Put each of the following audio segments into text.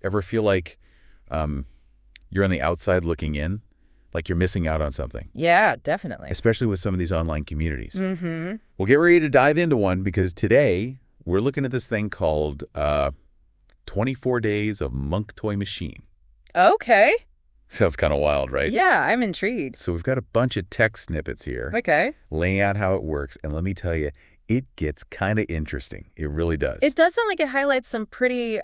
Ever feel like you're on the outside looking in? Like you're missing out on something? Yeah, definitely. Especially with some of these online communities. Mm-hmm. We'll get ready to dive into one because today we're looking at this thing called 24 Days of Monke Toy Machine. Okay. Sounds kind of wild, right? Yeah, I'm intrigued. So we've got a bunch of text snippets here. Okay. Laying out how it works. And let me tell you, it gets kind of interesting. It really does. It does sound like it highlights some pretty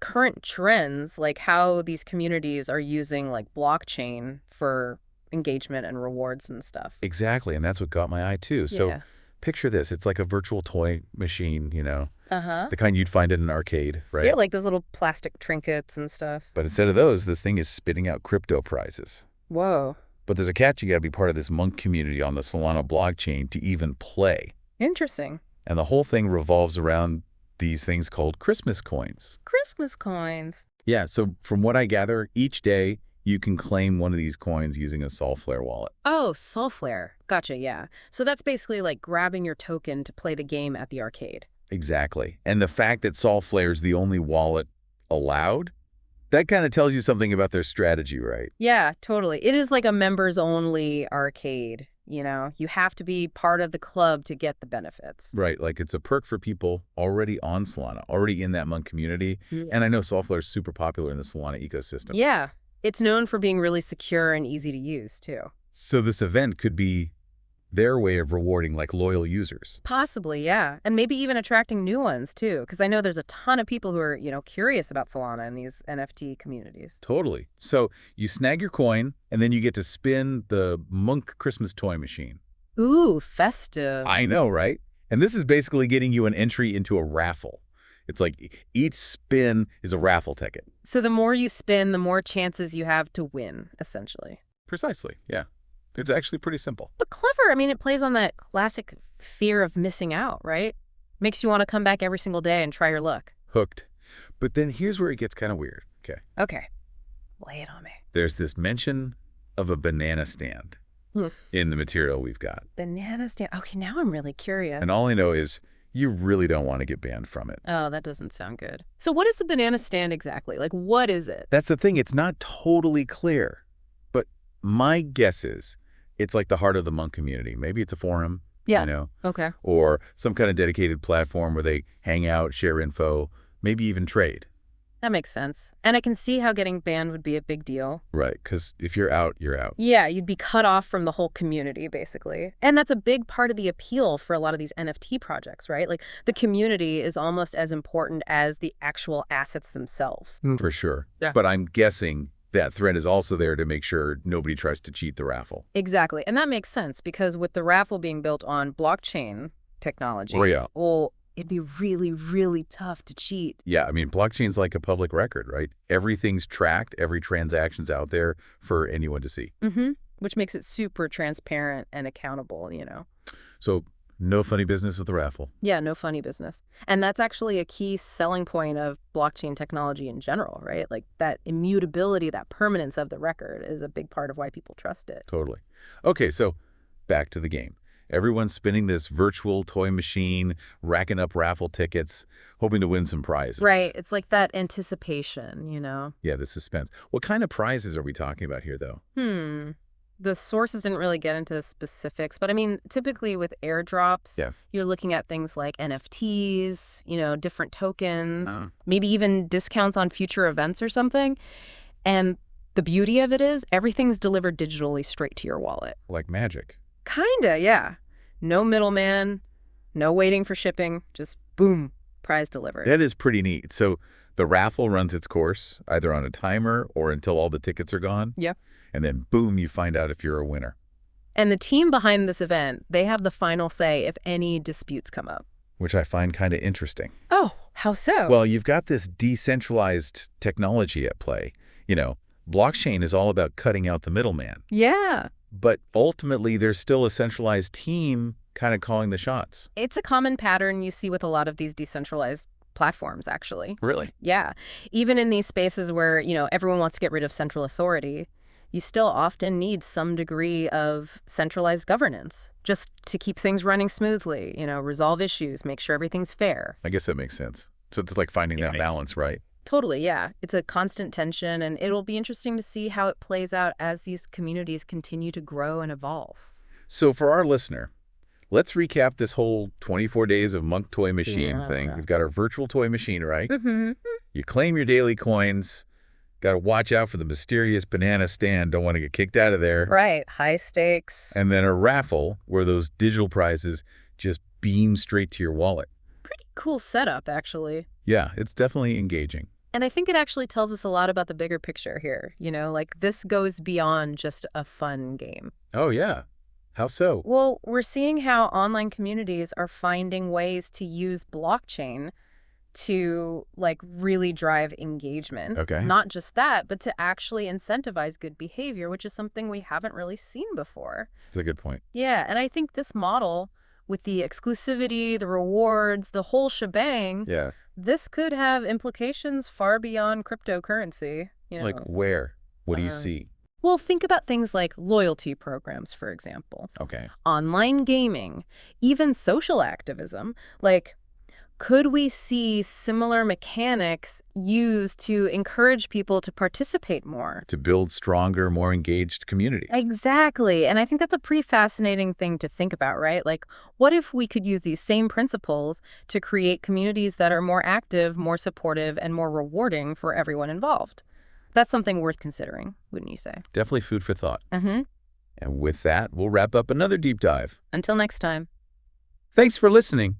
current trends, like how these communities are using like blockchain for engagement and rewards and stuff. Exactly. And that's what got my eye, too. So picture this. It's like a virtual toy machine, the kind you'd find in an arcade, right? Yeah, like those little plastic trinkets and stuff. But instead of those, this thing is spitting out crypto prizes. Whoa. But there's a catch. You got to be part of this Monke community on the Solana blockchain to even play. Interesting. And the whole thing revolves around these things called Christmas coins. Christmas coins. Yeah, so from what I gather, each day you can claim one of these coins using a Solflare wallet. Oh, Solflare. Gotcha, yeah. So that's basically like grabbing your token to play the game at the arcade. Exactly. And the fact that Solflare is the only wallet allowed, that kind of tells you something about their strategy, right? Yeah, totally. It is like a members-only arcade. You have to be part of the club to get the benefits. Right, like it's a perk for people already on Solana, already in that Monk community. And I know Solflare is super popular in the Solana ecosystem. Yeah, it's known for being really secure and easy to use, too. So this event could be their way of rewarding like loyal users. Possibly, yeah. And maybe even attracting new ones, too, because I know there's a ton of people who are, curious about Solana and these NFT communities. Totally. So you snag your coin, and then you get to spin the Monke Christmas Toy Machine. Ooh, festive. I know, right? And this is basically getting you an entry into a raffle. It's like each spin is a raffle ticket. So the more you spin, the more chances you have to win, essentially. Precisely, yeah. It's actually pretty simple. But clever. I mean, it plays on that classic fear of missing out, right? Makes you want to come back every single day and try your luck. Hooked. But then here's where it gets kind of weird. Okay. Lay it on me. There's this mention of a banana stand in the material we've got. Banana stand. Okay, now I'm really curious. And all I know is you really don't want to get banned from it. Oh, that doesn't sound good. So what is the banana stand exactly? Like, what is it? That's the thing. It's not totally clear. But my guess is it's like the heart of the Monk community. Maybe it's a forum, Okay. or some kind of dedicated platform where they hang out, share info, maybe even trade. That makes sense. And I can see how getting banned would be a big deal. Right, because if you're out, you're out. Yeah, you'd be cut off from the whole community, basically. And that's a big part of the appeal for a lot of these NFT projects, right? Like, the community is almost as important as the actual assets themselves. For sure. Yeah. But I'm guessing that thread is also there to make sure nobody tries to cheat the raffle. Exactly. And that makes sense because with the raffle being built on blockchain technology, well, it'd be really, really tough to cheat. Yeah, I mean, blockchain's like a public record, right? Everything's tracked, every transaction's out there for anyone to see. Mm-hmm. Which makes it super transparent and accountable, So no funny business with the raffle. Yeah, no funny business. And that's actually a key selling point of blockchain technology in general, right? Like that immutability, that permanence of the record is a big part of why people trust it. Totally. Okay, so back to the game. Everyone's spinning this virtual toy machine, racking up raffle tickets, hoping to win some prizes. Right. It's like that anticipation, Yeah, the suspense. What kind of prizes are we talking about here, though? The sources didn't really get into specifics, but I mean, typically with airdrops, you're looking at things like NFTs, different tokens, maybe even discounts on future events or something. And the beauty of it is everything's delivered digitally straight to your wallet. Like magic. Kinda, yeah. No middleman, no waiting for shipping, just boom, prize delivered. That is pretty neat. So the raffle runs its course either on a timer or until all the tickets are gone. Yep. And then boom, you find out if you're a winner. And the team behind this event, they have the final say if any disputes come up. Which I find kind of interesting. Oh, how so? Well, you've got this decentralized technology at play. Blockchain is all about cutting out the middleman. Yeah. But ultimately, there's still a centralized team kind of calling the shots. It's a common pattern you see with a lot of these decentralized platforms, actually. Really? Yeah. Even in these spaces where, everyone wants to get rid of central authority, you still often need some degree of centralized governance just to keep things running smoothly, resolve issues, make sure everything's fair. I guess that makes sense. So it's like finding that balance, right? Totally, yeah. It's a constant tension, and it'll be interesting to see how it plays out as these communities continue to grow and evolve. So for our listener, let's recap this whole 24 days of Monk Toy Machine thing. Yeah. You've got our virtual toy machine, right? Mm-hmm. You claim your daily coins. Got to watch out for the mysterious banana stand. Don't want to get kicked out of there. Right. High stakes. And then a raffle where those digital prizes just beam straight to your wallet. Pretty cool setup, actually. Yeah, it's definitely engaging. And I think it actually tells us a lot about the bigger picture here. You know, like this goes beyond just a fun game. Oh, yeah. How so? Well, we're seeing how online communities are finding ways to use blockchain to like really drive engagement. Okay. Not just that, but to actually incentivize good behavior, which is something we haven't really seen before. That's a good point. Yeah, and I think this model with the exclusivity, the rewards, the whole shebang, Yeah. this could have implications far beyond cryptocurrency. Like where? What do you Uh, see? Well, think about things like loyalty programs, for example, Okay. online gaming, even social activism. Like, could we see similar mechanics used to encourage people to participate more? To build stronger, more engaged communities. Exactly. And I think that's a pretty fascinating thing to think about, right? Like, what if we could use these same principles to create communities that are more active, more supportive, and more rewarding for everyone involved? That's something worth considering, wouldn't you say? Definitely food for thought. Mm-hmm. And with that, we'll wrap up another deep dive. Until next time. Thanks for listening.